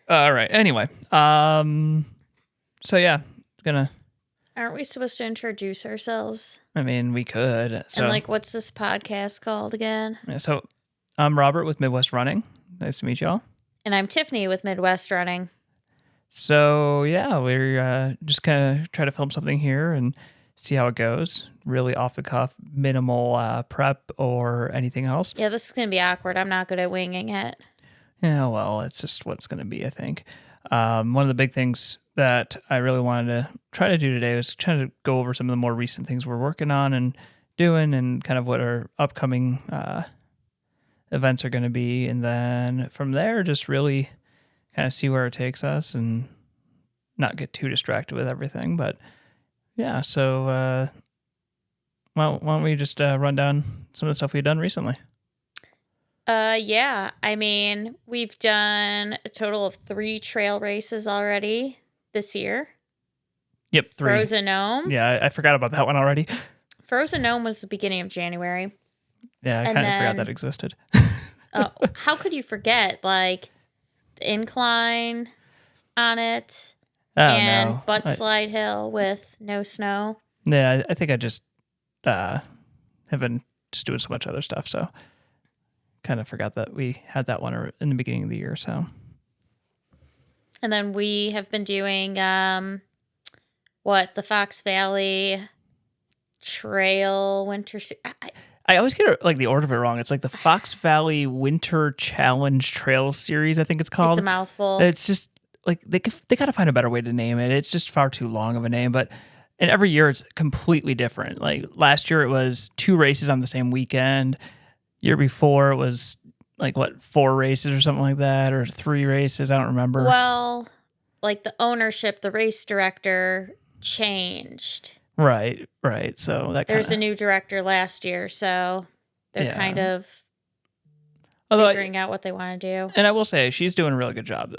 All right. Anyway, so yeah, gonna. Aren't we supposed to introduce ourselves? I mean, we could. So, And what's this podcast called again? so I'm Robert with Midwest Running. Nice to meet y'all. And I'm Tiffany with Midwest Running. So yeah, we're just kind of try to film something here and see how it goes. Really off the cuff, minimal prep or anything else. Yeah, this is going to be awkward. I'm not good at winging it. Yeah, well, it's just what it's going to be, I think. One of the big things that I really wanted to try to do today was trying to go over some of the more recent things we're working on and doing and kind of what our upcoming events are going to be. And then from there, just really kind of see where it takes us and not get too distracted with everything. But yeah, so why don't we just run down some of the stuff we've done recently? Yeah. I mean, we've done a total of 3 trail races already this year. Yep, 3. Frozen Gnome. Yeah, I forgot about that one already. Frozen Gnome was the beginning of January. Yeah, I kind of forgot that existed. Oh, how could you forget? Like, the incline on it. And butt slide hill with no snow. Yeah, I think I just have been just doing so much other stuff, so kind of forgot that we had that one in the beginning of the year. So, and then we have been doing the Fox Valley Trail Winter. I always get like the order of it wrong. It's like the Fox Valley Winter Challenge Trail Series, I think it's called. It's a mouthful. It's just like they got to find a better way to name it. It's just far too long of a name, and every year it's completely different. Like last year it was 2 races on the same weekend. Year before it was like 4 races or something like that, or 3 races. I don't remember. Well, like the ownership, the race director changed. Right. So there's a new director last year, so they're kind of figuring out what they want to do. And I will say she's doing a really good job.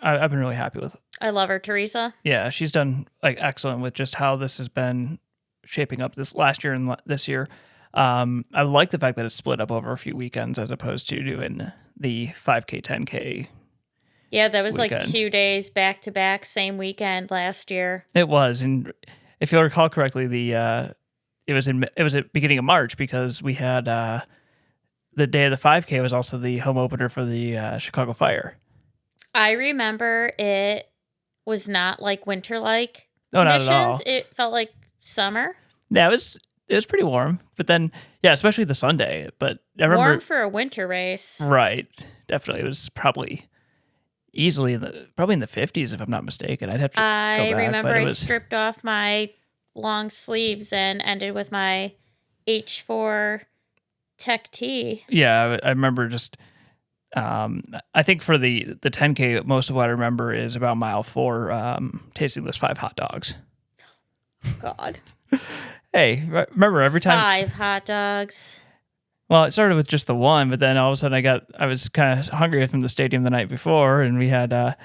I've been really happy with. I love her, Teresa. Yeah, she's done like excellent with just how this has been shaping up this last year and this year. I like the fact that it's split up over a few weekends as opposed to doing the 5K, 10K. Yeah, that was weekend. Like 2 days back to back, same weekend last year. It was, and if you'll recall correctly, it was at beginning of March because we had the day of the 5K was also the home opener for the Chicago Fire. I remember it was not like winter-like conditions. Not at all. It felt like summer. Yeah, it was pretty warm, but then especially the Sunday. But I remember warm for a winter race, right? Definitely, it was probably easily in the 50s if I'm not mistaken. I'd have to. I remember I stripped off my long sleeves and ended with my H4 Tech T. Yeah, I remember just. I think for the 10K, most of what I remember is about mile 4, tasting those 5 hot dogs. God. Hey, remember every time 5 hot dogs. Well, it started with just the one, but then all of a sudden I was kind of hungry from the stadium the night before, and we had, I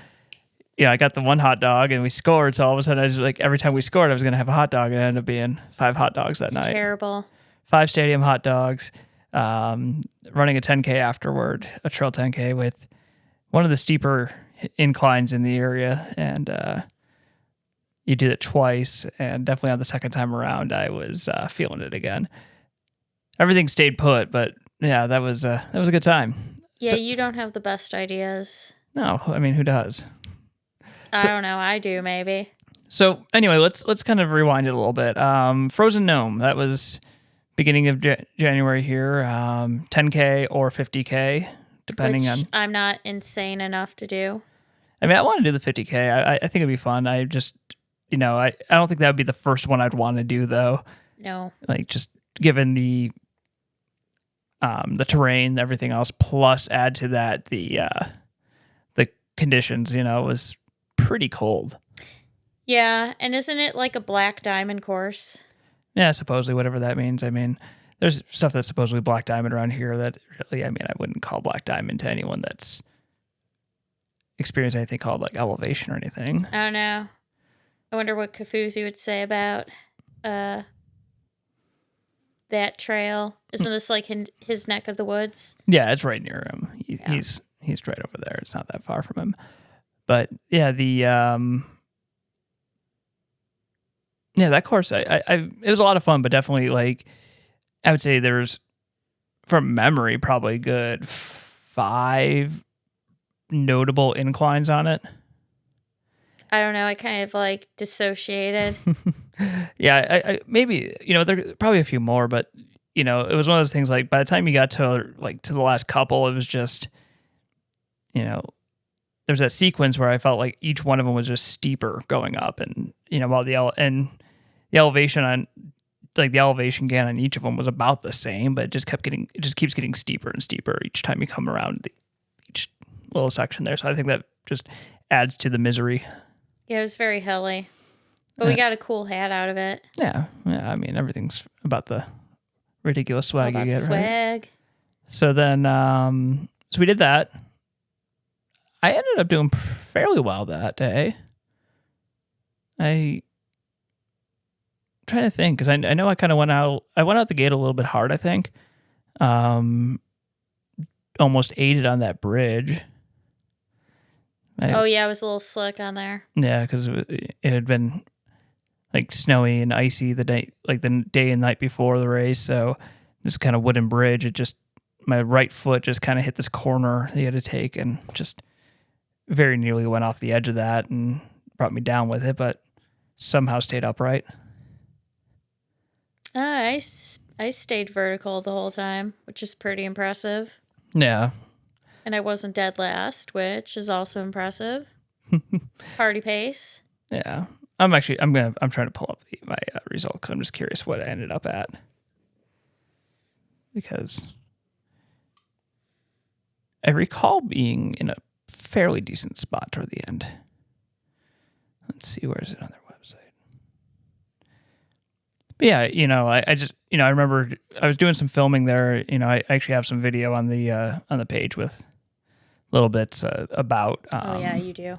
got the 1 hot dog and we scored. So all of a sudden I was like, every time we scored, I was going to have a hot dog, and it ended up being 5 hot dogs that night. Terrible. 5 stadium hot dogs, running a 10K afterward, a trail 10K with one of the steeper inclines in the area. And, you do it twice, and definitely on the second time around, I was feeling it again. Everything stayed put, but yeah, that was a good time. Yeah, you don't have the best ideas. No, I mean, who does? I don't know. I do, maybe. So anyway, let's kind of rewind it a little bit. Frozen Gnome, that was beginning of January here. 10K or 50K, depending on. I'm not insane enough to do. I mean, I want to do the 50K. I think it'd be fun. I just, I don't think that would be the first one I'd want to do, though. No. Like, just given the terrain, everything else, plus add to that the conditions, it was pretty cold. Yeah, and isn't it like a black diamond course? Yeah, supposedly, whatever that means. I mean, there's stuff that's supposedly black diamond around here that really, I wouldn't call black diamond to anyone that's experienced anything called like elevation or anything. I don't know. I wonder what Kafuzi would say about that trail. Isn't this like his neck of the woods? Yeah, it's right near him. He's right over there. It's not that far from him. But yeah, that course, it was a lot of fun, but definitely like I would say there's from memory probably good 5 notable inclines on it. I don't know. I kind of like dissociated. Yeah, I maybe there probably a few more, but it was one of those things like by the time you got to the last couple, it was just there's that sequence where I felt like each one of them was just steeper going up, and while the elevation on the elevation gain on each of them was about the same, but it just keeps getting steeper and steeper each time you come around each little section there. So I think that just adds to the misery. Yeah, it was very hilly, but we got a cool hat out of it. Yeah. I mean, everything's about the ridiculous swag you get, swag. Right? So then, so we did that. I ended up doing fairly well that day. I'm trying to think because I know I kind of went out. I went out the gate a little bit hard. I think, almost ate it on that bridge. Oh yeah, it was a little slick on there. Yeah, because it had been like snowy and icy the day and night before the race. So this kind of wooden bridge, my right foot just kind of hit this corner you had to take and just very nearly went off the edge of that and brought me down with it, but somehow stayed upright. I stayed vertical the whole time, which is pretty impressive. Yeah. And I wasn't dead last, which is also impressive. Party pace. Yeah. I'm trying to pull up my result because I'm just curious what I ended up at. Because I recall being in a fairly decent spot toward the end. Let's see, where is it on their website? But yeah, I just I remember I was doing some filming there. I actually have some video on the page with little bits about. Oh yeah, you do.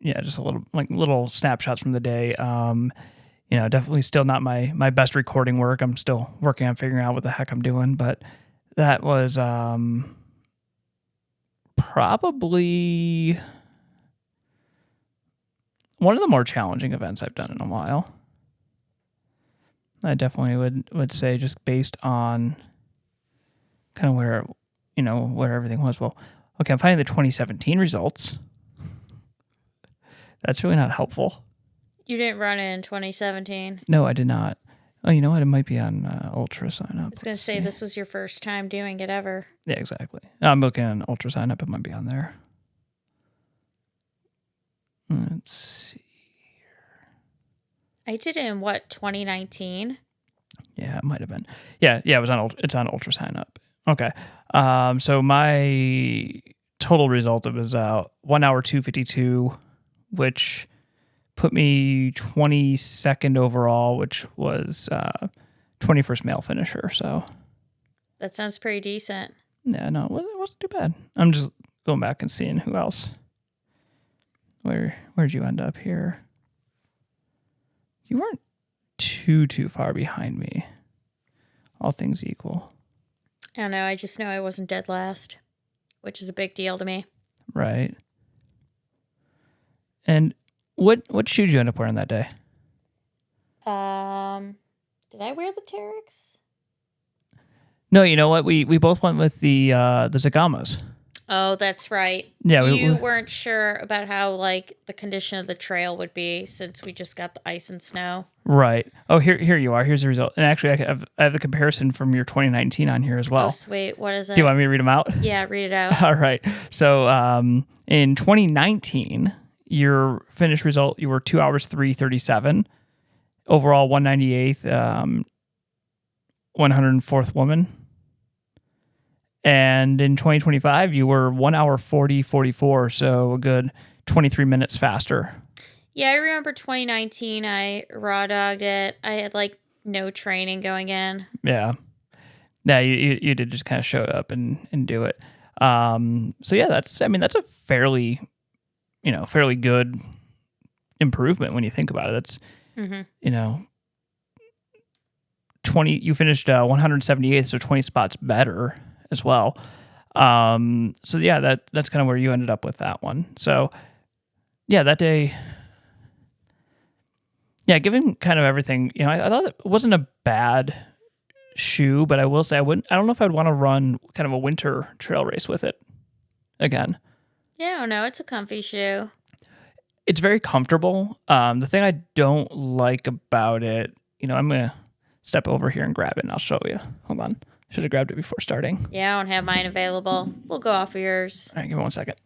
Yeah, just a little snapshots from the day. Definitely still not my best recording work. I'm still working on figuring out what the heck I'm doing, but that was probably one of the more challenging events I've done in a while. I definitely would say, just based on kind of where everything was. Well, okay, I'm finding the 2017 results. That's really not helpful. You didn't run it in 2017. No, I did not. Oh, you know what? It might be on Ultra Sign Up. I was going to say, this was your first time doing it ever. Yeah, exactly. I'm looking at Ultra Sign Up. It might be on there. Let's see here. I did it in 2019? Yeah, it might have been. Yeah, it's on Ultra Sign Up. Okay. So my total result, it was 1 hour 2:52, which put me 22nd overall, which was 21st male finisher. So that sounds pretty decent. Yeah, no, it wasn't too bad. I'm just going back and seeing who else. Where'd you end up here? You weren't too far behind me, all things equal. I don't know. I just know I wasn't dead last, which is a big deal to me. Right. And what shoes did you end up wearing that day? Did I wear the Terex? No, you know what? We both went with the Zagamas. Oh, that's right. Yeah, you weren't sure about how the condition of the trail would be since we just got the ice and snow. Right. Oh, here you are. Here's the result. And actually, I have the comparison from your 2019 on here as well. Oh, sweet. What is it? Do you want me to read them out? Yeah, read it out. All right. So in 2019, your finished result, you were 2 hours 3:37. Overall, 198th, 104th woman. And in 2025, you were 1 hour 40:44, so a good 23 minutes faster. Yeah, I remember 2019. I raw dogged it. I had no training going in. Yeah, you did just kind of show up and do it. So yeah, that's a fairly good improvement when you think about it. That's 20. You finished 178th, so 20 spots better as well. So yeah, that's kind of where you ended up with that one. So yeah, that day, yeah, given kind of everything, I thought it wasn't a bad shoe, but I will say I don't know if I'd want to run kind of a winter trail race with it again. Yeah, I don't know. It's a comfy shoe. It's very comfortable. The thing I don't like about it, I'm going to step over here and grab it and I'll show you. Hold on. Should have grabbed it before starting. Yeah, I don't have mine available. We'll go off of yours. All right, give me 1 second.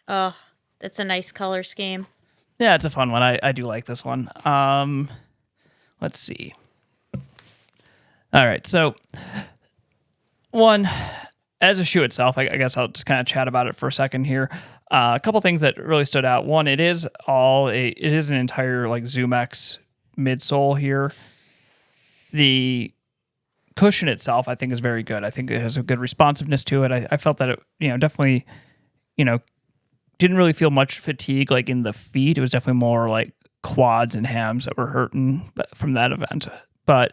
Oh, that's a nice color scheme. Yeah, it's a fun one. I do like this one. Let's see. All right, so one, as a shoe itself, I guess I'll just kind of chat about it for a second here. A couple things that really stood out. One, it is an entire like ZoomX midsole here. The cushion itself, I think, is very good. I think it has a good responsiveness to it. I felt that it, definitely, didn't really feel much fatigue like in the feet. It was definitely more like quads and hams that were hurting from that event. But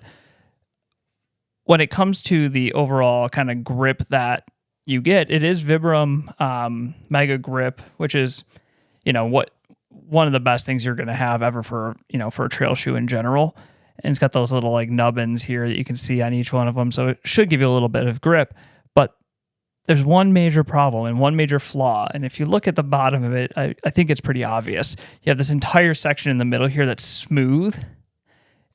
when it comes to the overall kind of grip that you get, it is Vibram Mega Grip, which is, one of the best things you're going to have ever for a trail shoe in general. And it's got those little like nubbins here that you can see on each one of them. So it should give you a little bit of grip, but there's one major problem and one major flaw. And if you look at the bottom of it, I think it's pretty obvious. You have this entire section in the middle here that's smooth.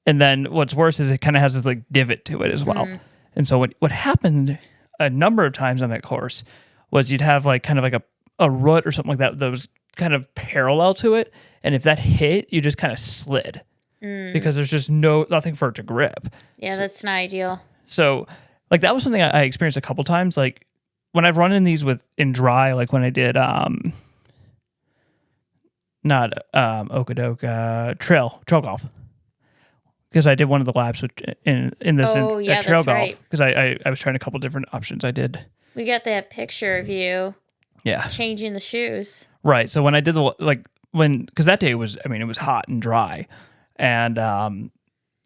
And then what's worse is it kind of has this like divot to it as well. And so what happened a number of times on that course was you'd have like kind of like a root or something like that was kind of parallel to it. And if that hit, you just kind of slid because there's just nothing for it to grip. Yeah, that's not ideal. So like that was something I experienced a couple times. Like when I've run in these in dry, like when I did not Okadoka trail golf, because I did one of the laps in this trail golf because I was trying a couple different options. I did. We got that picture of you. Yeah. Changing the shoes. Right. So when I did because that day it was hot and dry, and I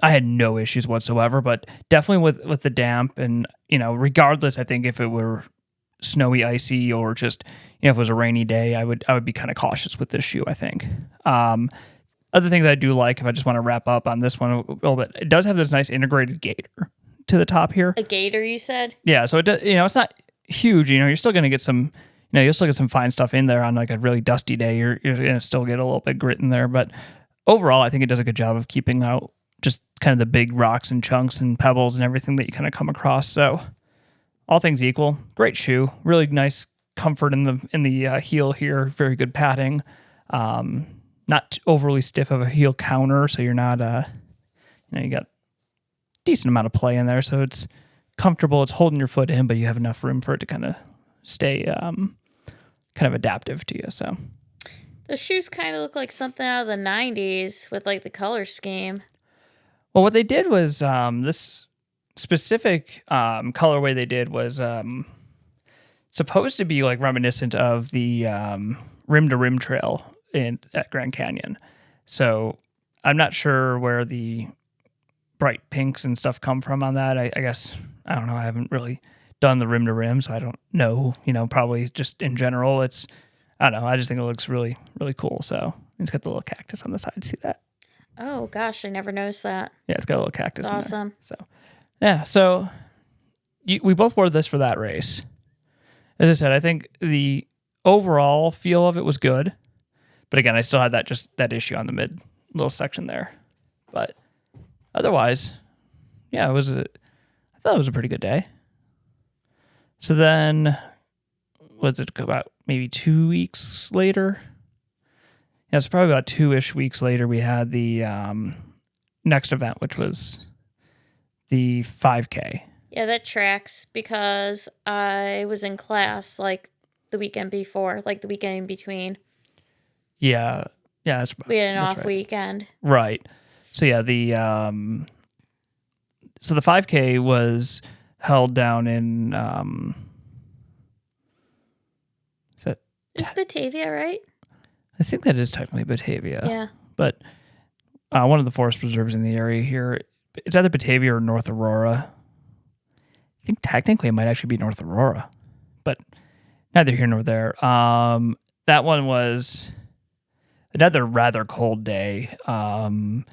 had no issues whatsoever. But definitely with the damp and regardless, I think if it were snowy, icy, or just if it was a rainy day, I would be kind of cautious with this shoe, I think. Other things I do like, if I just want to wrap up on this one a little bit, it does have this nice integrated gaiter to the top here. A gaiter, you said? Yeah, so it does, it's not huge. You're still going to get some, you'll still get some fine stuff in there on like a really dusty day. You're going to still get a little bit grit in there, but overall, I think it does a good job of keeping out just kind of the big rocks and chunks and pebbles and everything that you kind of come across. So all things equal, great shoe, really nice comfort in the heel here, very good padding, not overly stiff of a heel counter, so you're not you got decent amount of play in there, so it's comfortable. It's holding your foot in, but you have enough room for it to kind of stay kind of adaptive to you. So the shoes kind of look like something out of the 90s with like the color scheme. Well, what they did was this specific colorway they did was supposed to be like reminiscent of the rim to rim trail at Grand Canyon. So I'm not sure where the bright pinks and stuff come from on that. I guess, I don't know. I haven't really done the rim to rim, so I don't know, probably just in general, I don't know. I just think it looks really, really cool. So it's got the little cactus on the side. See that? Oh gosh, I never noticed that. Yeah, it's got a little cactus. That's awesome. So yeah, so we both wore this for that race. As I said, I think the overall feel of it was good, but again, I still had that issue on the mid little section there. But otherwise, yeah, I thought it was a pretty good day. So then, was it about maybe 2 weeks later? Yeah, it's probably about 2-ish weeks later. We had the next event, which was the 5K. Yeah, that tracks because I was in class like the weekend before, like the weekend in between. Yeah, we had an off right. weekend. Right. So yeah, the 5K was held down in It's Batavia, right? I think that is technically Batavia. Yeah. But one of the forest preserves in the area here, it's either Batavia or North Aurora. I think technically it might actually be North Aurora, but neither here nor there. That one was another rather cold day. Although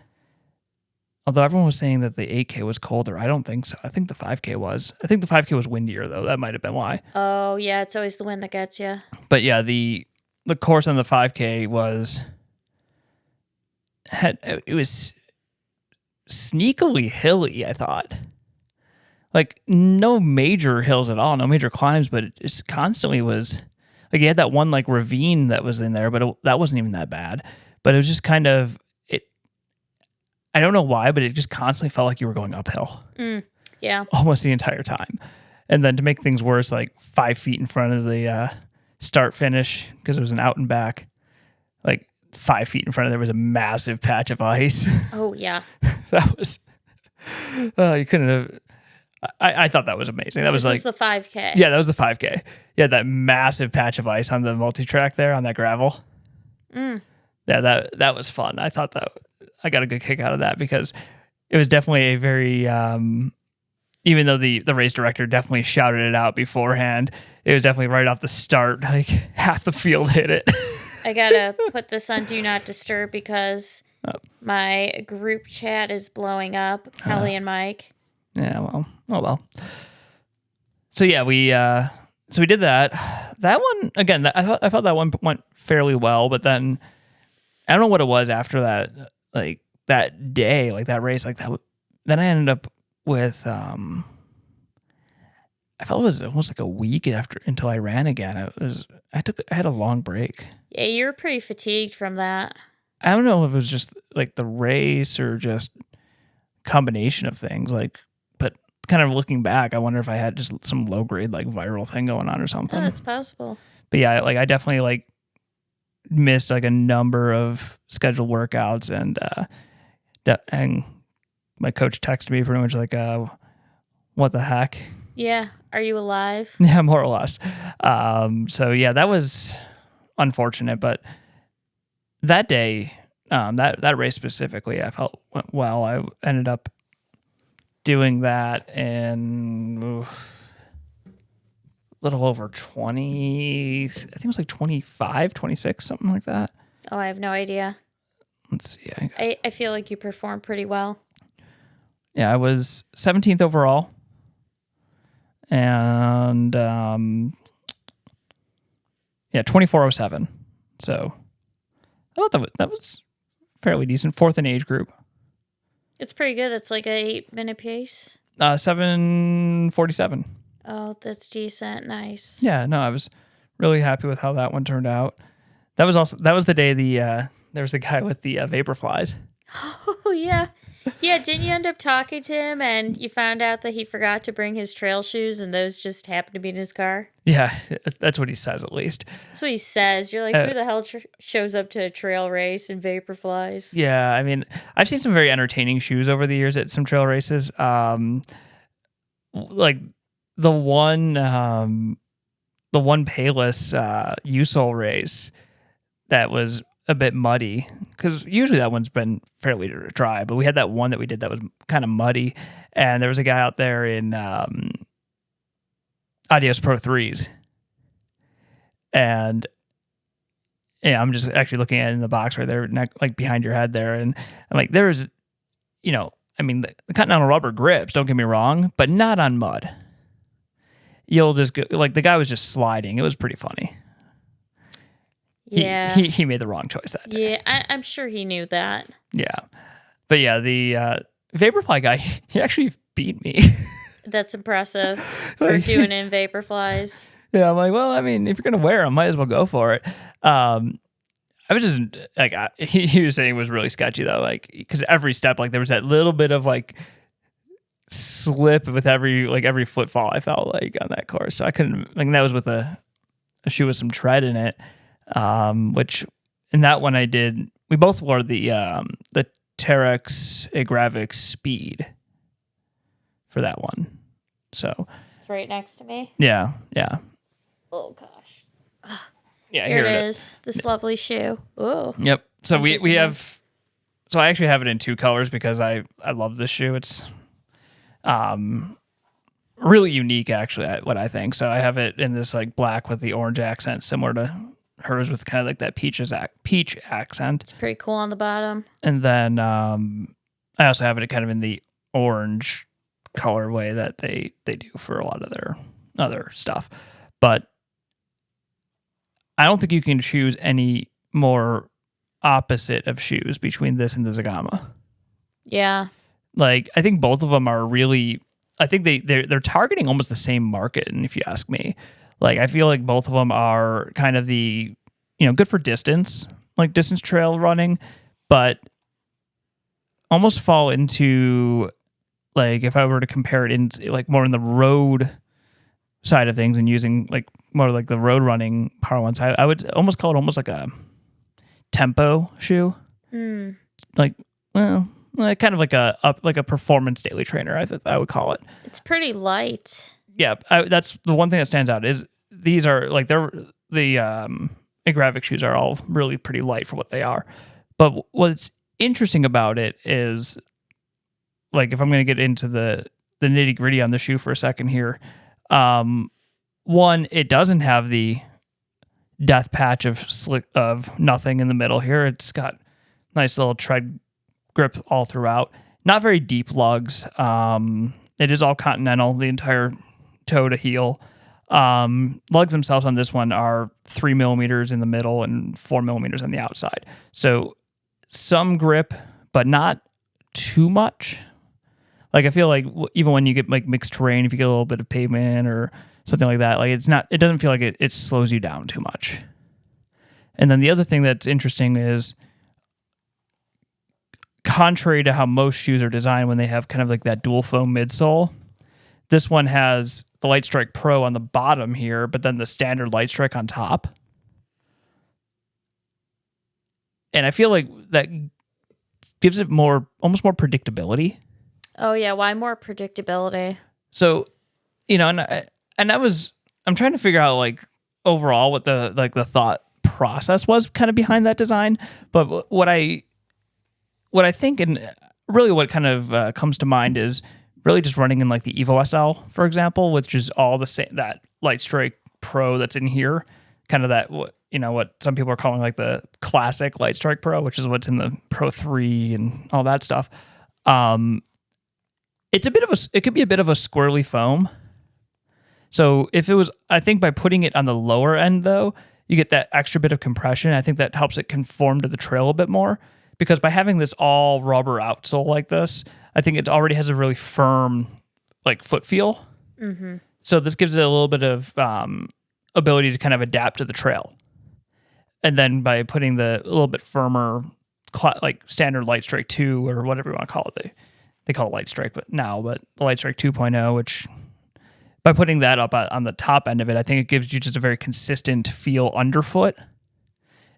everyone was saying that the 8K was colder, I don't think so. I think the 5K was. I think the 5K was windier though. That might have been why. Oh yeah, it's always the wind that gets you. But yeah, the course on the 5K was sneakily hilly. I thought, like no major hills at all, no major climbs, but it just constantly was. Like you had that one like ravine that was in there, but that wasn't even that bad. But it was just kind of it. I don't know why, but it just constantly felt like you were going uphill. Yeah, almost the entire time. And then to make things worse, like 5 feet in front of the start finish, because it was an out and back, like 5 feet in front of there was a massive patch of ice. Oh yeah, that was. You couldn't have. I thought that was amazing. That was like the 5K. Yeah, that was the 5K. Yeah, that massive patch of ice on the multi-track there on that gravel. Yeah, that was fun. I thought that I got a good kick out of that because it was definitely a very even though the race director definitely shouted it out beforehand, it was definitely right off the start, like half the field hit it. I gotta put this on Do Not Disturb because my group chat is blowing up. Kelly and Mike. Yeah, well, oh well. So yeah, we did that. That one again. I thought that one went fairly well, but then I don't know what it was after that. Like that day, like that race, like that. Then I ended up with. I felt it was almost like a week after until I ran again. I had a long break. Yeah, you were pretty fatigued from that. I don't know if it was just like the race or just combination of things. Like, but kind of looking back, I wonder if I had just some low grade like viral thing going on or something. Oh, that's possible. But yeah, like I definitely like missed like a number of scheduled workouts and my coach texted me pretty much like what the heck? Yeah, are you alive? Yeah, more or less. So yeah, that was unfortunate, but that day, that race specifically, I felt went well. I ended up doing that in a little over 20, I think it was like 25, 26, something like that. Oh, I have no idea. Let's see. I feel like you performed pretty well. Yeah, I was 17th overall. And yeah, 24:07. So I thought that was fairly decent. Fourth in age group. It's pretty good. It's like a 8-minute pace. 7:47. Oh, that's decent. Nice. Yeah, no, I was really happy with how that one turned out. That was the day there was the guy with the vapor flies. Oh yeah. Yeah, didn't you end up talking to him and you found out that he forgot to bring his trail shoes and those just happened to be in his car? Yeah, that's what he says at least. That's what he says. You're like, who the hell shows up to a trail race in vapor flies? Yeah, I mean, I've seen some very entertaining shoes over the years at some trail races. Like the one Payless U-Sole race that was a bit muddy because usually that one's been fairly dry, but we had that one that we did that was kind of muddy, and there was a guy out there in Adios Pro 3s, and yeah, I'm just actually looking at it in the box right there, like behind your head there, and I'm like, there's, I mean, the Continental rubber grips, don't get me wrong, but not on mud. You'll just go, like the guy was just sliding. It was pretty funny. Yeah. He made the wrong choice that day. Yeah, I'm sure he knew that. Yeah. But yeah, the Vaporfly guy, he actually beat me. That's impressive for doing in Vaporflies. Yeah, I'm like, well, I mean, if you're going to wear them, might as well go for it. I was just like, he was saying it was really sketchy though, like, because every step, like there was that little bit of like slip with every footfall I felt like on that course. So I couldn't, like, that was with a shoe with some tread in it. Which in that one we both wore the Terex Agravix Speed for that one. So it's right next to me. yeah. Oh gosh. Yeah, here it is. This lovely shoe. Oh. Yep. So we have. So I actually have it in 2 colors because I love this shoe. It's really unique, actually, what I think. So I have it in this like black with the orange accent, similar to hers with kind of like that peach accent. It's pretty cool on the bottom. And then I also have it kind of in the orange colorway that they do for a lot of their other stuff. But I don't think you can choose any more opposite of shoes between this and the Zagama. Yeah. Like, I think both of them are really, I think they're targeting almost the same market. And if you ask me, like, I feel like both of them are kind of the, good for distance, like distance trail running, but almost fall into, like, if I were to compare it in like more in the road side of things and using like more like the road running power ones, I would almost call it almost like a tempo shoe. Like, well, kind of like a performance daily trainer, I would call it. It's pretty light. Yeah, that's the one thing that stands out is these are like the Agravic shoes are all really pretty light for what they are. But what's interesting about it is, like, if I'm going to get into the nitty gritty on the shoe for a second here, one, it doesn't have the death patch of nothing in the middle here. It's got nice little tread grip all throughout. Not very deep lugs. It is all continental, the entire toe to heel. Lugs themselves on this one are 3 millimeters in the middle and 4 millimeters on the outside. So some grip, but not too much. Like, I feel like even when you get like mixed terrain, if you get a little bit of pavement or something like that, like it doesn't feel like it slows you down too much. And then the other thing that's interesting is, contrary to how most shoes are designed when they have kind of like that dual foam midsole, this one has the Light Strike Pro on the bottom here, but then the standard Light Strike on top. And I feel like that gives it almost more predictability. Oh yeah, why more predictability? So, I'm trying to figure out like overall what the thought process was kind of behind that design. But what I think, and really what kind of comes to mind, is really just running in like the Evo SL, for example, which is all the same, that Light Strike Pro that's in here, kind of that, what some people are calling like the classic Light Strike Pro, which is what's in the Pro 3 and all that stuff. It could be a bit of a squirrely foam. So I think by putting it on the lower end though, you get that extra bit of compression. I think that helps it conform to the trail a bit more, because by having this all rubber outsole like this, I think it already has a really firm like foot feel. Mm-hmm. So this gives it a little bit of ability to kind of adapt to the trail. And then by putting the a little bit firmer, like standard Light Strike 2 or whatever you want to call it, they call it Light Strike, but the Light Strike 2.0, which by putting that up on the top end of it, I think it gives you just a very consistent feel underfoot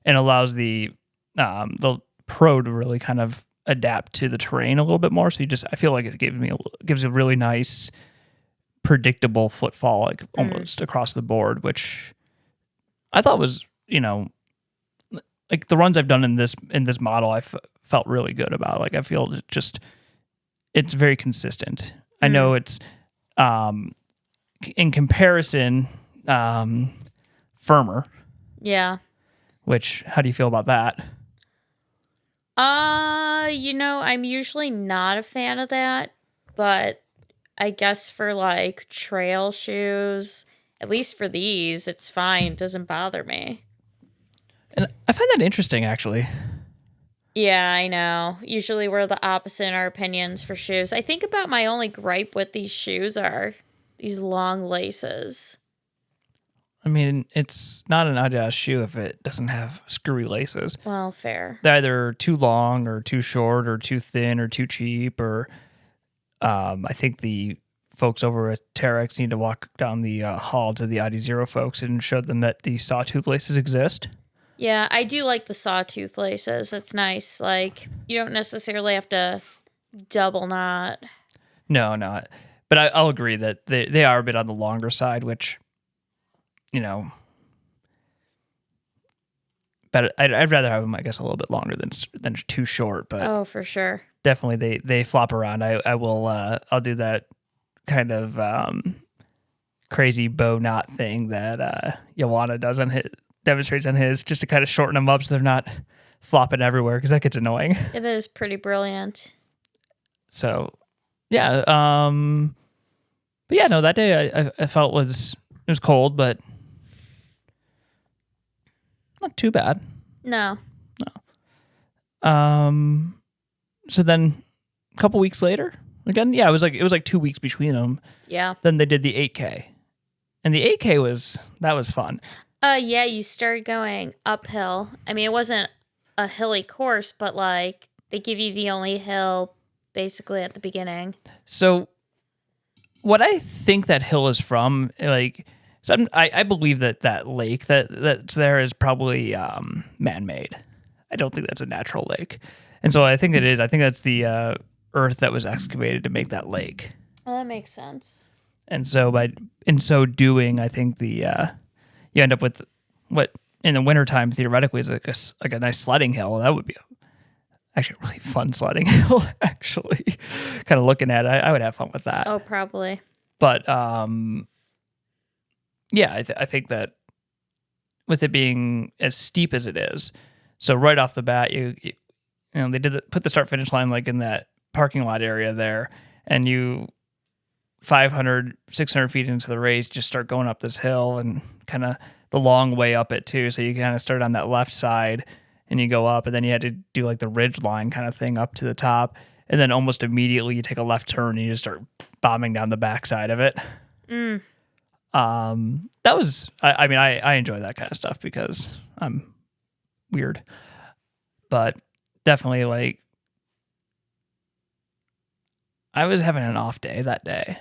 and allows the Pro to really kind of adapt to the terrain a little bit more. So I feel like it gives a really nice, predictable footfall, like almost across the board, which I thought was, like the runs I've done in this model, I felt really good about. Like, I feel it's very consistent. I know it's, in comparison, firmer. Yeah. Which, how do you feel about that? I'm usually not a fan of that, but I guess for like trail shoes, at least for these, it's fine. It doesn't bother me. And I find that interesting, actually. Yeah, I know. Usually we're the opposite in our opinions for shoes. I think about my only gripe with these shoes are these long laces. I mean, it's not an Adidas shoe if it doesn't have screwy laces. Well, fair. They're either too long or too short or too thin or too cheap, or I think the folks over at Terex need to walk down the hall to the Adi Zero folks and show them that the sawtooth laces exist. Yeah, I do like the sawtooth laces. It's nice. Like, you don't necessarily have to double knot. No, not. But I'll agree that they are a bit on the longer side, which, but I'd rather have them, I guess, a little bit longer than too short. But Oh, for sure. definitely they flop around. I will I'll do that kind of crazy bow knot thing that Joanna does on his demonstrates on his, just to kind of shorten them up so they're not flopping everywhere, because that gets annoying. It is pretty brilliant. So yeah, but yeah, no, that day I felt it was cold, but not too bad. No. So then a couple weeks later, again, yeah, it was like 2 weeks between them. Yeah. Then they did the 8K, and the 8K was fun. Yeah, you started going uphill. I mean, it wasn't a hilly course, but like they give you the only hill basically at the beginning. So what I think that hill is from, like, so I believe that lake that's there is probably man-made. I don't think that's a natural lake. And so I think it is. I think that's the earth that was excavated to make that lake. Well, that makes sense. And so in so doing, I think the you end up with what in the wintertime theoretically is like a nice sledding hill. That would be actually a really fun sledding hill, actually. Kind of looking at it, I would have fun with that. Oh, probably. But yeah, I think that with it being as steep as it is, so right off the bat, you know, they put the start finish line like in that parking lot area there, and you 500, 600 feet into the race, just start going up this hill and kind of the long way up it too. So you kind of start on that left side and you go up, and then you had to do like the ridge line kind of thing up to the top. And then almost immediately you take a left turn and you just start bombing down the backside of it. That was, I mean, I enjoy that kind of stuff because I'm weird, but definitely like I was having an off day that day.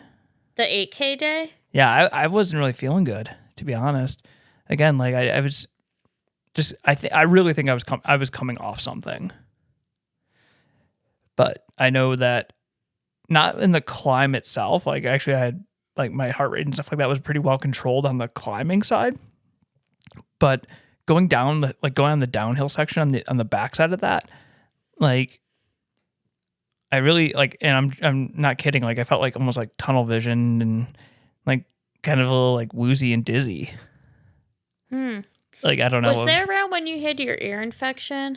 The 8K day? Yeah, I wasn't really feeling good, to be honest. Again, like I was just, I really think I was coming off something. But I know that not in the climb itself. Like actually I had like my heart rate and stuff like that was pretty well controlled on the climbing side. But going down going on the downhill section on the backside of that, like I really like, and I'm not kidding, like I felt like almost like tunnel vision and like kind of a little like woozy and dizzy. Like I don't know. Was that around when you had your ear infection?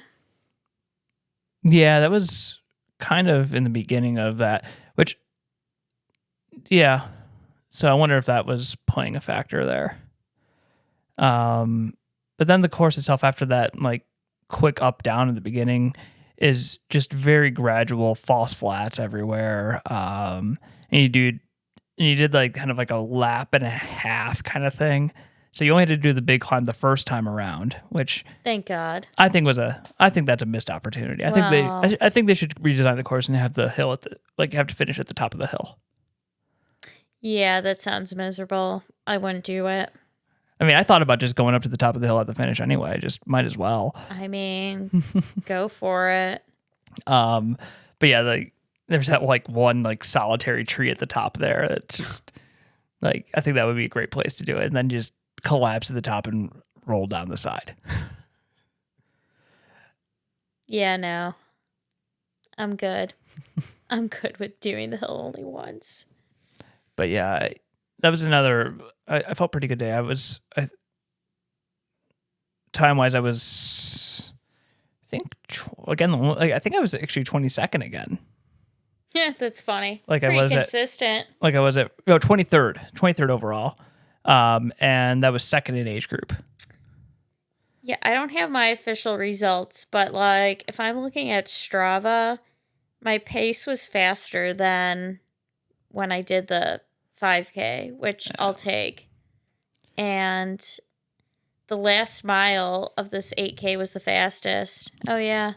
Yeah, that was kind of in the beginning of that, which, yeah. So I wonder if that was playing a factor there. But then the course itself after that, like quick up down at the beginning, is just very gradual, false flats everywhere. And you did like kind of like a lap and a half kind of thing. So you only had to do the big climb the first time around, which thank God. I think that's a missed opportunity. I think they should redesign the course and have the hill you have to finish at the top of the hill. Yeah, that sounds miserable. I wouldn't do it. I mean, I thought about just going up to the top of the hill at the finish anyway. I just might as well. I mean, go for it. But yeah, like there's that like one like solitary tree at the top there. It's just like I think that would be a great place to do it, and then just collapse at the top and roll down the side. Yeah, no. I'm good. I'm good with doing the hill only once. But yeah, that was another. I felt pretty good day. Time wise, I was. I think again. I think I was actually 22nd again. Yeah, that's funny. Like pretty I was consistent. Like I was at 23rd overall, and that was second in age group. Yeah, I don't have my official results, but like if I'm looking at Strava, my pace was faster than when I did the 5K, which I'll take. And the last mile of this 8K was the fastest. Oh, yeah.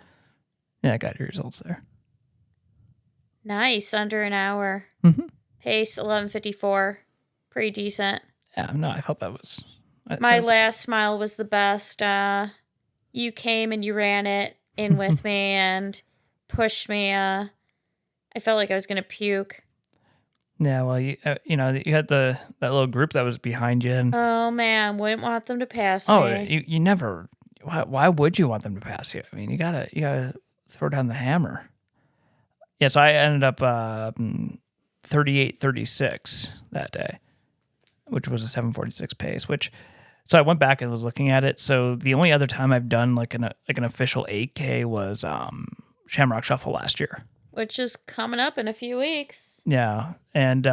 Yeah, I got your results there. Nice. Under an hour. Mm-hmm. Pace 11:54. Pretty decent. Yeah, no, I felt that was... My last mile was the best. You came and you ran it in with me and pushed me. I felt like I was going to puke. Yeah, well, you had that little group that was behind you. And, oh, man. Wouldn't want them to pass me. Oh, you never... why would you want them to pass you? I mean, you gotta throw down the hammer. Yeah, so I ended up 38:36 that day, which was a 7:46 pace. So I went back and was looking at it. So the only other time I've done like an official 8K was Shamrock Shuffle last year, which is coming up in a few weeks. Yeah, and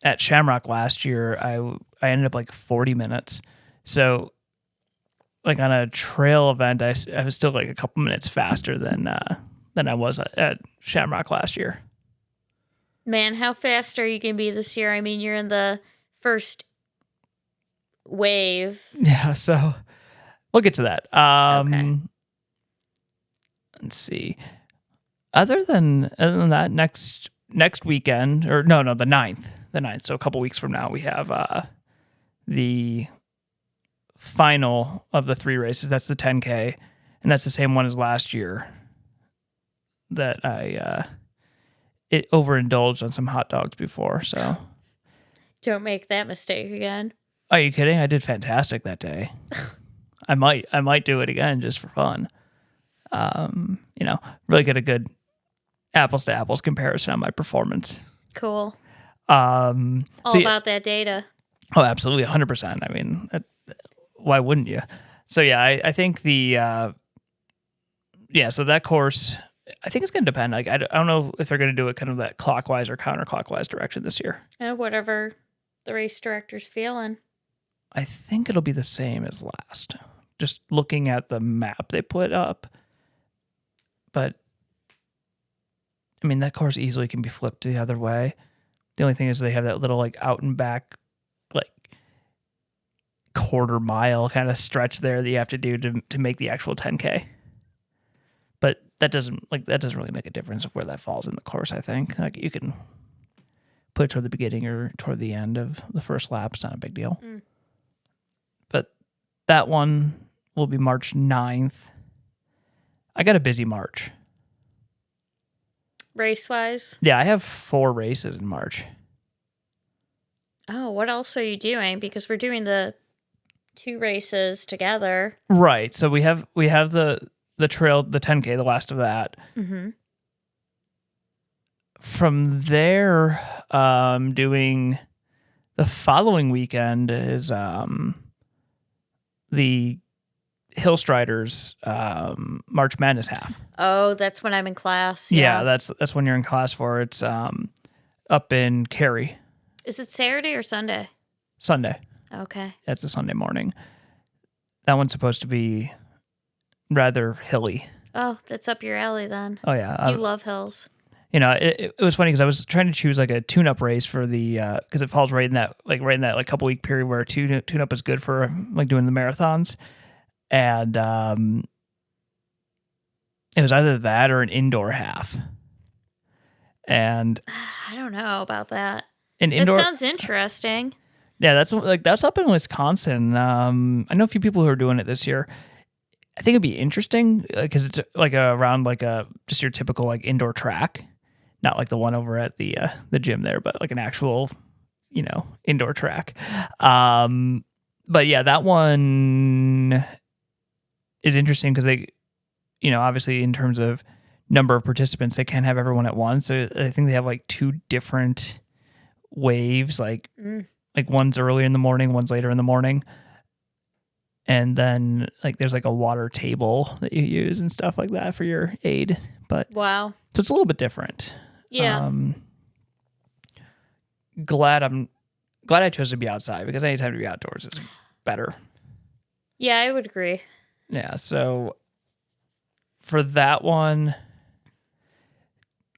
at Shamrock last year, I ended up like 40 minutes. So like on a trail event, I was still like a couple minutes faster than I was at Shamrock last year. Man, how fast are you going to be this year? I mean, you're in the first wave. Yeah, so we'll get to that. Okay. Let's see. Other than that, next weekend, or no, the 9th. So a couple weeks from now, we have the final of the 3 races. That's the 10K, and that's the same one as last year. That it overindulged on some hot dogs before, so don't make that mistake again. Are you kidding? I did fantastic that day. I might do it again just for fun. Really get a good apples to apples comparison on my performance. Cool. All about that data. Oh, absolutely, 100%. I mean, why wouldn't you? So yeah, I think so that course, I think it's going to depend. Like I don't know if they're going to do it kind of that clockwise or counterclockwise direction this year. Whatever the race director's feeling. I think it'll be the same as last. Just looking at the map they put up. But I mean, that course easily can be flipped the other way. The only thing is they have that little like out and back, like quarter mile kind of stretch there that you have to do to make the actual 10K. But that doesn't really make a difference of where that falls in the course. I think like you can put it toward the beginning or toward the end of the first lap. It's not a big deal. But that one will be March 9th. I got a busy March. Race-wise? Yeah, I have 4 races in March. Oh, what else are you doing? Because we're doing the 2 races together. Right. So we have the trail, the 10K, the last of that. Mm-hmm. From there, doing the following weekend is the Hill Striders March Madness half. Oh, that's when I'm in class. Yeah, that's when you're in class for. It's up in Cary. Is it Saturday or Sunday? Sunday. Okay. It's a Sunday morning. That one's supposed to be rather hilly. Oh, that's up your alley then. Oh yeah, you love hills. It was funny because I was trying to choose like a tune-up race for the because it falls right in that couple week period where tune-up is good for like doing the marathons, and it was either that or an indoor half. And I don't know about that. That sounds interesting. Yeah, that's up in Wisconsin. I know a few people who are doing it this year. I think it'd be interesting because it's like around like just your typical like indoor track, not like the one over at the gym there, but like an actual indoor track. But yeah, that one is interesting because they, obviously in terms of number of participants, they can't have everyone at once. So I think they have like 2 different waves, like one's early in the morning, one's later in the morning. And then like there's like a water table that you use and stuff like that for your aid. But wow. So it's a little bit different. Yeah. Glad I chose to be outside because anytime to be outdoors is better. Yeah, I would agree. Yeah, so for that one,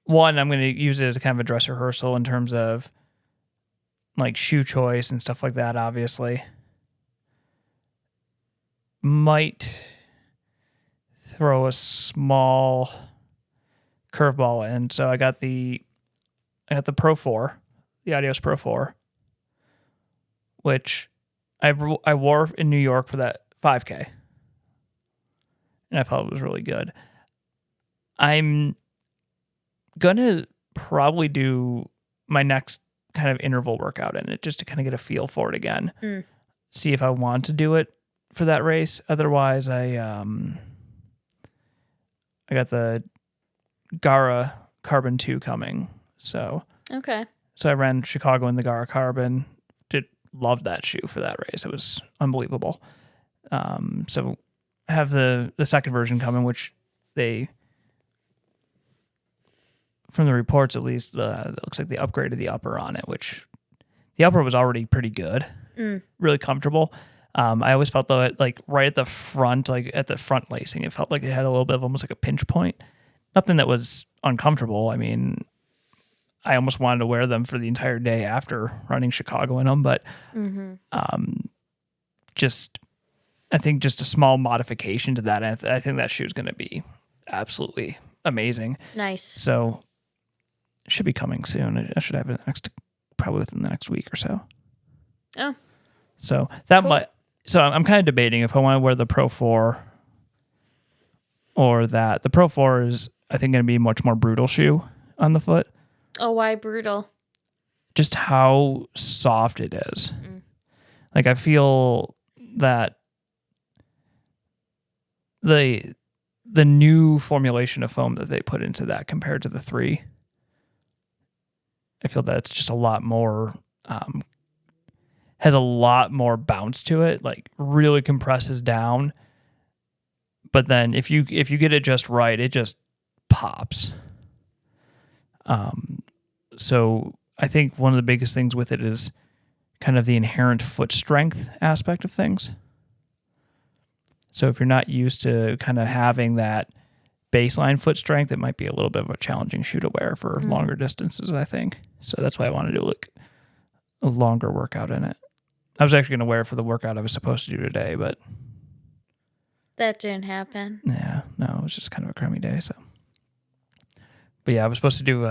I'm going to use it as a kind of a dress rehearsal in terms of like shoe choice and stuff like that, obviously. Might throw a small curveball in. So I got the Pro 4, the Adios Pro 4, which I wore in New York for that 5K. And I felt it was really good. I'm going to probably do my next kind of interval workout in it just to kind of get a feel for it again. See if I want to do it for that race. Otherwise, I got the Gara Carbon 2 coming. So Okay. I ran Chicago in the Gara Carbon. Loved that shoe for that race. It was unbelievable. So have the second version coming, which they, from the reports at least, it looks like they upgraded the upper on it, which the upper was already pretty good, really comfortable. I always felt though, like right at the front, like at the front lacing, it felt like it had a little bit of almost like a pinch point. Nothing that was uncomfortable. I mean, I almost wanted to wear them for the entire day after running Chicago in them, but just I think just a small modification to that. I think that shoe is going to be absolutely amazing. Nice. So it should be coming soon. I should have it probably within the next week or so. Oh. So that Cool. might. So I'm kind of debating if I want to wear the Pro 4 or that. The Pro 4 is, I think, going to be a much more brutal shoe on the foot. Oh, why brutal? Just how soft it is. Like I feel that the new formulation of foam that they put into that compared to the 3, I feel that it's just a lot more, has a lot more bounce to it, like really compresses down. But then if you get it just right, it just pops. So I think one of the biggest things with it is kind of the inherent foot strength aspect of things. So if you're not used to kind of having that baseline foot strength, it might be a little bit of a challenging shoe to wear for longer distances, I think. So that's why I want to do like a longer workout in it. I was actually going to wear it for the workout I was supposed to do today, but That didn't happen. yeah, no, it was just kind of a crummy day. So, but yeah, I was supposed to do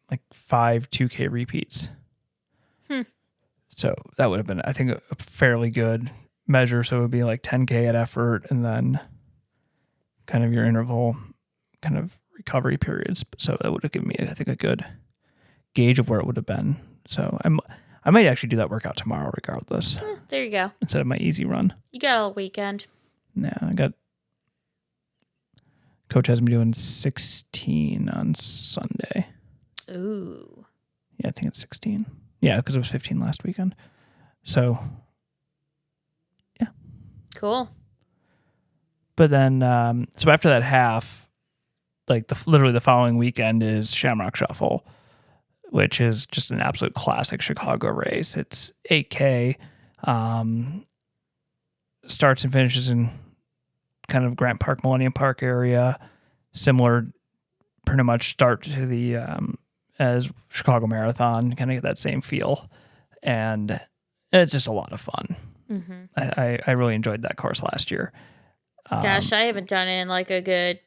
like 5 2K repeats. So that would have been, I think, a fairly good measure. So it would be like 10K at effort and then kind of your interval kind of recovery periods. So that would have given me, I think, a good gauge of where it would have been. So I might actually do that workout tomorrow regardless. There you go. Instead of my easy run. You got all weekend. Yeah, Coach has me doing 16 on Sunday. Ooh. Yeah, I think it's 16. Yeah, because it was 15 last weekend. So, yeah. Cool. But then, so after that half, like literally the following weekend is Shamrock Shuffle, which is just an absolute classic Chicago race. It's 8K, starts and finishes in kind of Grant Park, Millennium Park area, similar pretty much start to the as Chicago Marathon, kind of get that same feel, and it's just a lot of fun. I really enjoyed that course last year. Gosh, I haven't done it in like a good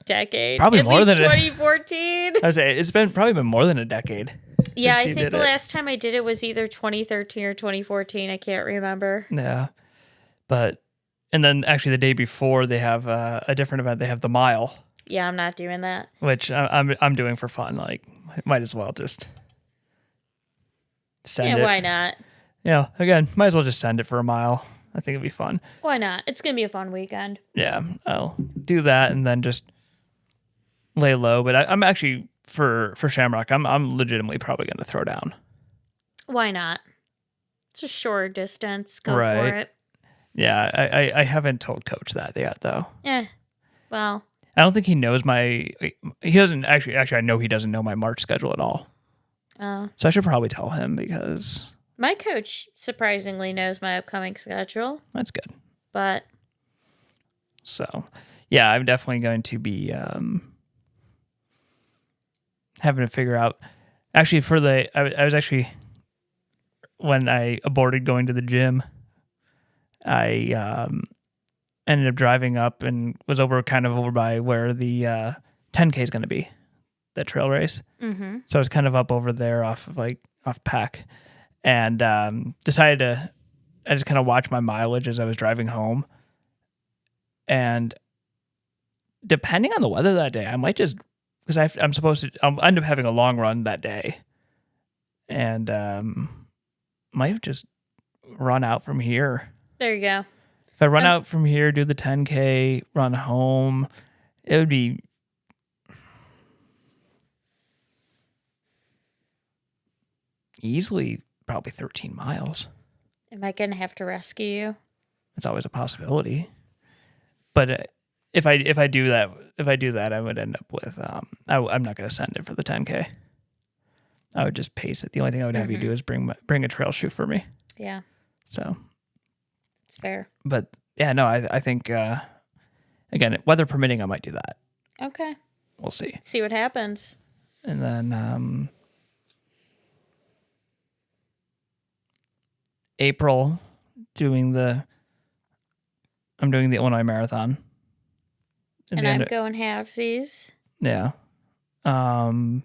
decade. Probably At more least than 2014. I would say it's probably been more than a decade. Yeah, since I you think did the it. last time I did it was either 2013 or 2014. I can't remember. Yeah, and then actually the day before they have a different event. They have the mile, Yeah, I'm not doing that. which I'm doing for fun. Like, might as well just send it. Yeah, why not? Yeah, again, might as well just send it for a mile. I think it'd be fun. Why not? It's going to be a fun weekend. Yeah, I'll do that and then just lay low. But I'm actually for Shamrock, I'm legitimately probably going to throw down. Why not? It's a shorter distance. Go for Right. it. Yeah, I haven't told Coach that yet though. Yeah. Well, I don't think he knows he doesn't actually I know he doesn't know my March schedule at all. So I should probably tell him because my coach surprisingly knows my upcoming schedule, that's good. but So, yeah, I'm definitely going to be having to figure out. Actually, I was actually, when I aborted going to the gym, I ended up driving up and was kind of over by where the 10K is going to be, that trail race. mm-hmm. So I was kind of up over there off Peck, and I just kind of watched my mileage as I was driving home. And depending on the weather that day, I might just, because I'll end up having a long run that day, and might just run out from here There you go. If I run out from here, do the 10K, run home, it would be easily probably 13 miles. Am I going to have to rescue you? It's always a possibility. But if I do that, I would end up with I'm not going to send it for the 10K. I would just pace it. The only thing I would have you do is bring a trail shoe for me. Yeah. So it's fair. But yeah, no, I think again, weather permitting, I might do that. Okay. We'll see. See what happens. And then April, I'm doing the Illinois Marathon. And I'm going halvesies. Yeah. Again,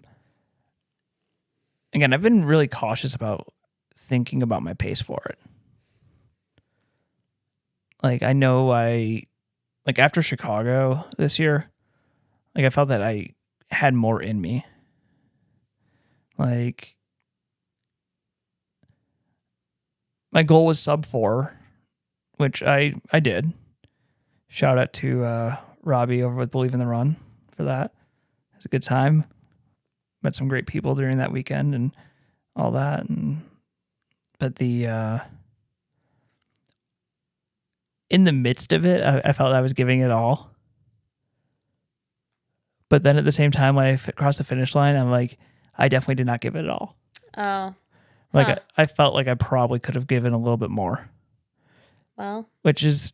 I've been really cautious about thinking about my pace for it. Like, I know like after Chicago this year, like I felt that I had more in me. Like, my goal was sub 4, which I did. Shout out to Robbie over with Believe in the Run for that. It was a good time. Met some great people during that weekend and all that. But in the midst of it, I felt I was giving it all. But then at the same time, when I crossed the finish line, I'm like, I definitely did not give it all. Oh. Like, I felt like I probably could have given a little bit more. Well. Which is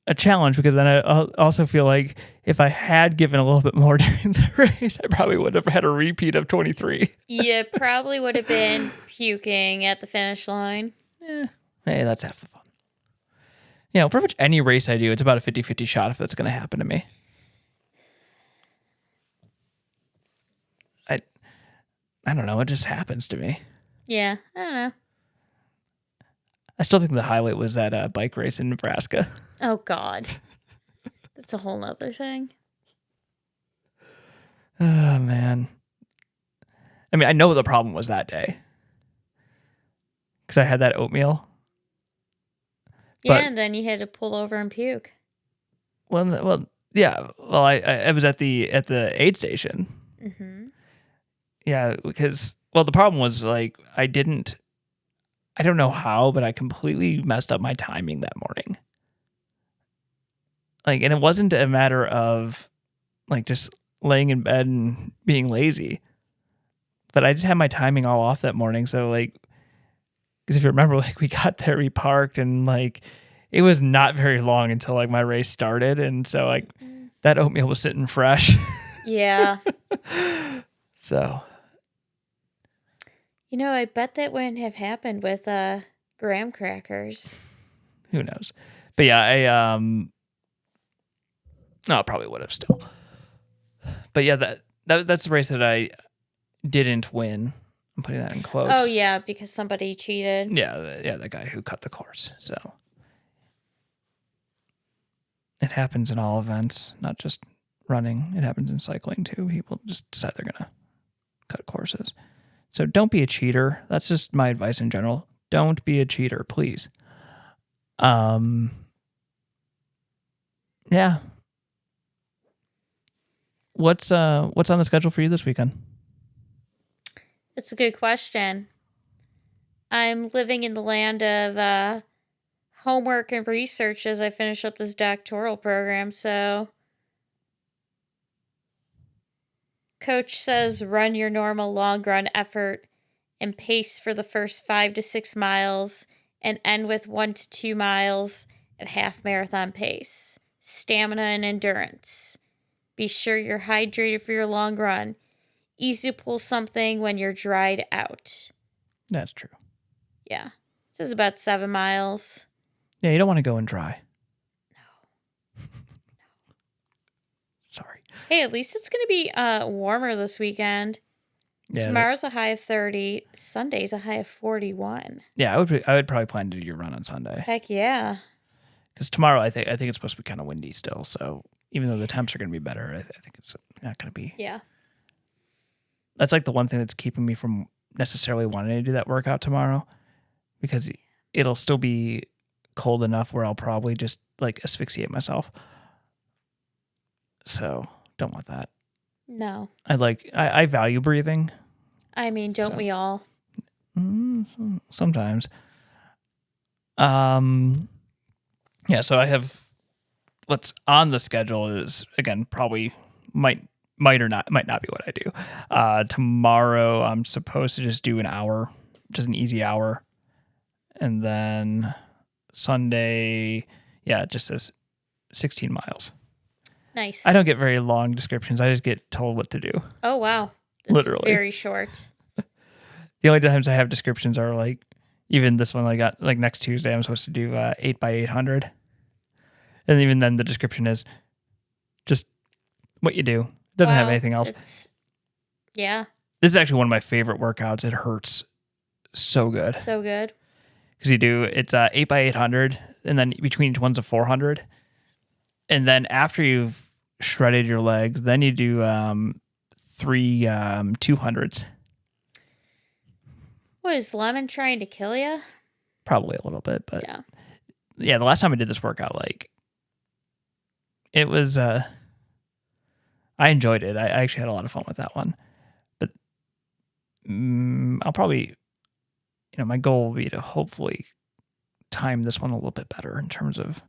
a challenge, because then I also feel like if I had given a little bit more during the race, I probably would have had a repeat of 23. You probably would have been puking at the finish line. Yeah. Hey, that's half the fun. You know, pretty much any race I do, it's about a 50-50 shot if that's going to happen to me. I don't know. It just happens to me. Yeah, I don't know. I still think the highlight was that bike race in Nebraska. Oh, God. That's a whole nother thing. Oh, man. I mean, I know what the problem was that day, because I had that oatmeal. Yeah, and then you had to pull over and puke. Well, yeah. Well, I was at the aid station. Mm-hmm. Yeah, because the problem was, like, I don't know how, but I completely messed up my timing that morning. Like, and it wasn't a matter of like just laying in bed and being lazy, but I just had my timing all off that morning. So, like, because if you remember, like, we got there, we parked, and like it was not very long until like my race started, and so like that oatmeal was sitting fresh. Yeah. So, you know, I bet that wouldn't have happened with graham crackers. Who knows? But yeah, no, I probably would have still. But yeah, that's the race that I didn't win. I'm putting that in quotes. Oh yeah, because somebody cheated. Yeah, the guy who cut the course. So it happens in all events, not just running. It happens in cycling too. People just decide they're gonna cut courses. So don't be a cheater. That's just my advice in general. Don't be a cheater, please. Yeah. What's on the schedule for you this weekend? It's a good question. I'm living in the land of homework and research as I finish up this doctoral program, so Coach says run your normal long run effort and pace for the first 5 to 6 miles and end with 1 to 2 miles at half marathon pace. Stamina and endurance. Be sure you're hydrated for your long run. Easy to pull something when you're dried out. That's true. Yeah. This is about 7 miles. Yeah, you don't want to go and dry. No. Sorry. Hey, at least it's going to be warmer this weekend. Yeah, tomorrow's a high of 30. Sunday's a high of 41. Yeah, I would probably plan to do your run on Sunday. Heck yeah. Because tomorrow I think it's supposed to be kind of windy still. So even though the temps are going to be better, I think it's not going to be. Yeah. That's like the one thing that's keeping me from necessarily wanting to do that workout tomorrow, because it'll still be cold enough where I'll probably just like asphyxiate myself. So don't want that. No. I value breathing. I mean, don't we all? Sometimes. Yeah, so I have what's on the schedule is again probably might not be what I do. Tomorrow I'm supposed to just do an hour, just an easy hour, and then Sunday, yeah, it just says 16 miles. Nice. I don't get very long descriptions. I just get told what to do. Oh wow, that's Literally very short. The only times I have descriptions are like even this one I got like next Tuesday I'm supposed to do 8 by 800, and even then the description is just what you do. It doesn't have anything else. Yeah. This is actually one of my favorite workouts. It hurts so good. So good. Because it's 8 by 800, and then between each one's a 400. And then after you've shredded your legs, then you do 3 200s. What, is lemon trying to kill you? Probably a little bit, but yeah. The last time I did this workout, like it was, I enjoyed it. I actually had a lot of fun with that one. But I'll probably, my goal will be to hopefully time this one a little bit better in terms of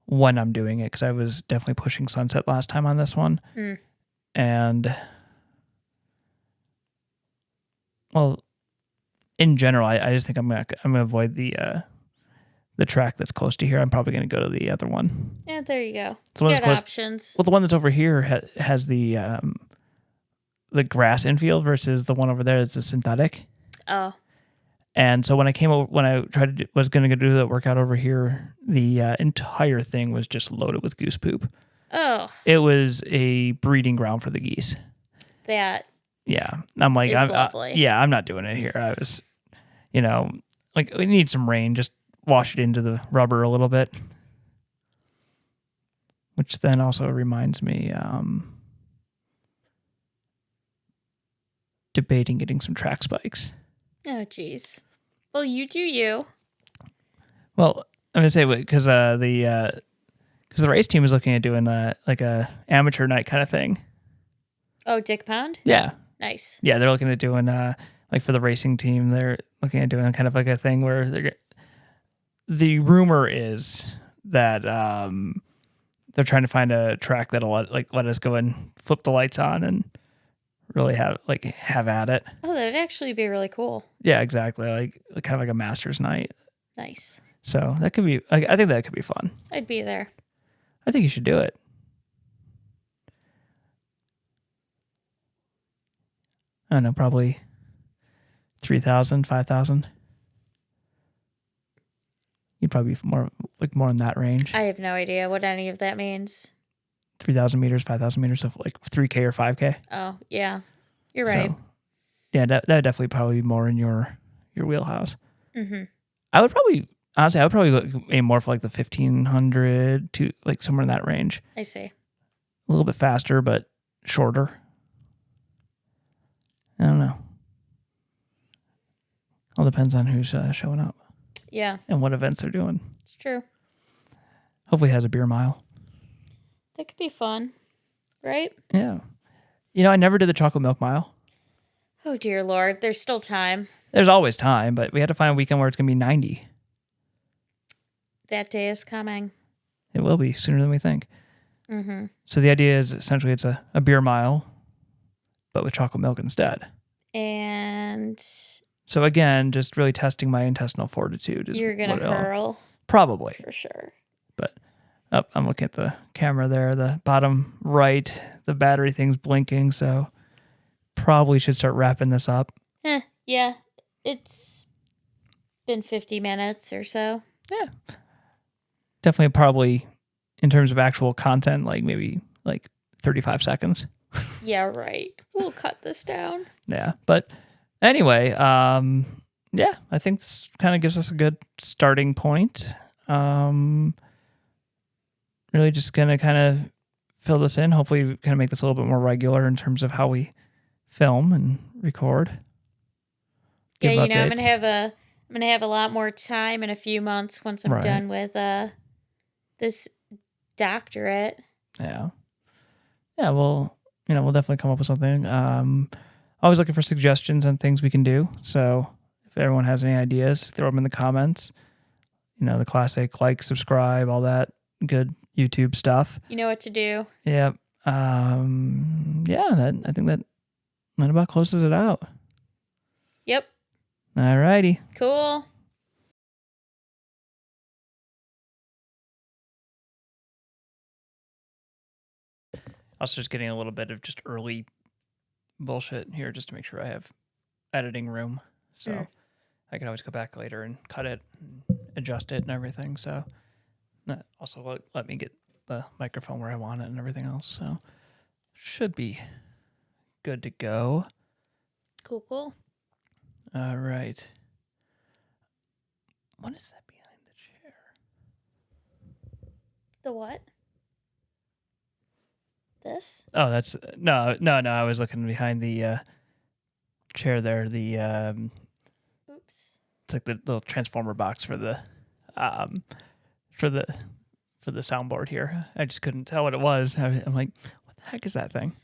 when I'm doing it, because I was definitely pushing sunset last time on this one. And well, in general, I just think I'm gonna avoid the track that's close to here. I'm probably gonna go to the other one. Yeah, there you go. So good options. Well, the one that's over here has the grass infield versus the one over there that's a synthetic. Oh. And so when I was going to do that workout over here, the entire thing was just loaded with goose poop. Oh. It was a breeding ground for the geese. That. Yeah. I'm like, lovely. I'm not doing it here. I was, like we need some rain, just wash it into the rubber a little bit. Which then also reminds me, debating getting some track spikes. Oh, geez. Well, you do you. Well, I'm gonna say because the race team is looking at doing like a amateur night kind of thing. Oh, Dick Pound? Yeah. Nice. Yeah, they're looking at doing like for the racing team, they're looking at doing kind of like a thing where the rumor is that they're trying to find a track that'll let us go and flip the lights on and really have at it. Oh, that'd actually be really cool. Yeah, exactly. Like kind of like a master's night. Nice. So that could be. I think that could be fun. I'd be there. I think you should do it. I don't know, probably 3,000, 5,000. You'd probably be more in that range. I have no idea what any of that means. 3,000 meters, 5,000 meters of like 3K or 5K. Oh, yeah. You're right. So, yeah, that would definitely probably be more in your wheelhouse. Mm-hmm. I would probably aim more for like the 1,500 to like somewhere in that range. I see. A little bit faster, but shorter. I don't know. All depends on who's showing up. Yeah. And what events they're doing. It's true. Hopefully it has a beer mile. That could be fun. Right? Yeah. I never did the chocolate milk mile. Oh, dear Lord. There's still time. There's always time, but we had to find a weekend where it's going to be 90. That day is coming. It will be sooner than we think. Mm-hmm. So the idea is essentially it's a beer mile, but with chocolate milk instead. And so again, just really testing my intestinal fortitude. You're going to hurl? Probably. For sure. But I'm looking at the camera there, the bottom right, the battery thing's blinking, so probably should start wrapping this up. Yeah. It's been 50 minutes or so. Yeah. Definitely probably in terms of actual content, like maybe like 35 seconds. Yeah, right. We'll cut this down. Yeah. But anyway, yeah, I think this kind of gives us a good starting point. Really just going to kind of fill this in. Hopefully kind of make this a little bit more regular in terms of how we film and record. Yeah, I'm going to have I'm going to have a lot more time in a few months once I'm done with this doctorate. Yeah. Yeah, well, we'll definitely come up with something. Always looking for suggestions on things we can do. So if everyone has any ideas, throw them in the comments. The classic like, subscribe, all that good YouTube stuff. You know what to do. Yep. Yeah, I think that about closes it out. Yep. All righty. Cool. Also, just getting a little bit of just early bullshit here just to make sure I have editing room. So I can always go back later and cut it and adjust it and everything. So that also let me get the microphone where I want it and everything else. So should be good to go. Cool. All right. What is that behind the chair? The what? This? Oh, that's no. I was looking behind the chair there. The Oops. it's like the little transformer box for the for the soundboard here. I just couldn't tell what it was. I'm like, what the heck is that thing?